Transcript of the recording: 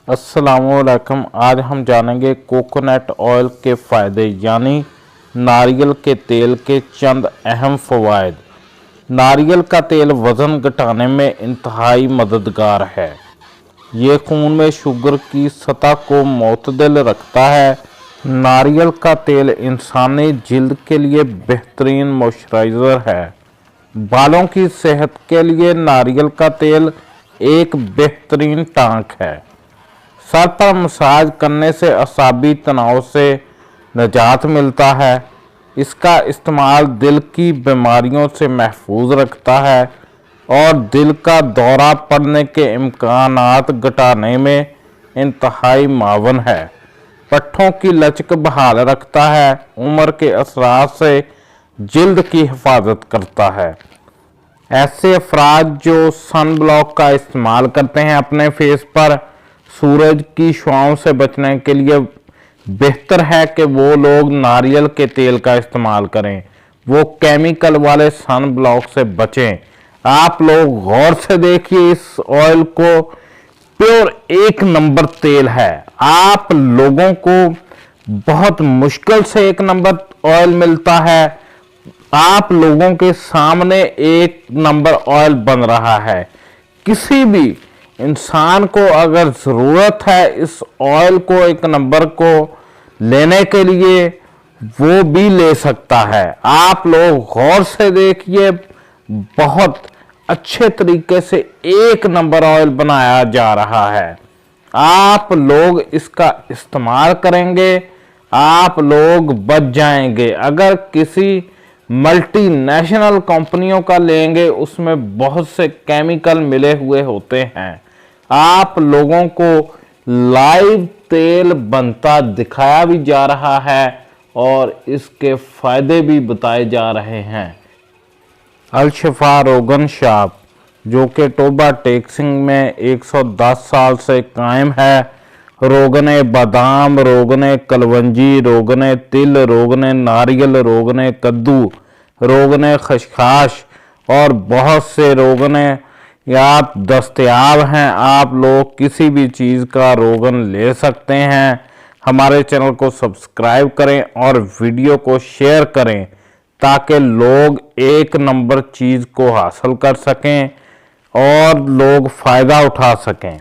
अस्सलामुअलैकुम। आज हम जानेंगे कोकोनट ऑयल के फ़ायदे यानी नारियल के तेल के चंद अहम फ़वाइद। नारियल का तेल वज़न घटाने में इंतहाई मददगार है। ये खून में शुगर की सतह को मुतदल रखता है। नारियल का तेल इंसानी जिल्द के लिए बेहतरीन मॉइस्चराइज़र है। बालों की सेहत के लिए नारियल का तेल एक बेहतरीन टांक है। सर पर मसाज करने से असाबी तनाव से निजात मिलता है। इसका इस्तेमाल दिल की बीमारियों से महफूज रखता है और दिल का दौरा पड़ने के इम्कानात घटाने में इंतहाई मावन है। पट्ठों की लचक बहाल रखता है। उम्र के असरात से जिल्द की हिफाजत करता है। ऐसे अफराद जो सन ब्लॉक का इस्तेमाल करते हैं अपने फेस पर, सूरज की छांव से बचने के लिए बेहतर है कि वो लोग नारियल के तेल का इस्तेमाल करें। वो केमिकल वाले सन ब्लॉक से बचें। आप लोग गौर से देखिए, इस ऑयल को प्योर एक नंबर तेल है। आप लोगों को बहुत मुश्किल से एक नंबर ऑयल मिलता है। आप लोगों के सामने एक नंबर ऑयल बन रहा है। किसी भी इंसान को अगर ज़रूरत है इस ऑयल को एक नंबर को लेने के लिए, वो भी ले सकता है। आप लोग गौर से देखिए, बहुत अच्छे तरीके से एक नंबर ऑयल बनाया जा रहा है। आप लोग इसका इस्तेमाल करेंगे, आप लोग बच जाएंगे। अगर किसी मल्टीनेशनल कंपनियों का लेंगे, उसमें बहुत से केमिकल मिले हुए होते हैं। आप लोगों को लाइव तेल बनता दिखाया भी जा रहा है और इसके फायदे भी बताए जा रहे हैं। अल-शिफा रोगन शॉप, जो कि टोबा टेक्सिंग में 110 साल से कायम है, रोगने बादाम, रोगने कलवंजी, रोगने तिल, रोगने नारियल, रोगने कद्दू, रोगने खसखस और बहुत से रोगने यात दस्तयाब हैं। आप लोग किसी भी चीज़ का रोगन ले सकते हैं। हमारे चैनल को सब्सक्राइब करें और वीडियो को शेयर करें ताकि लोग एक नंबर चीज़ को हासिल कर सकें और लोग फ़ायदा उठा सकें।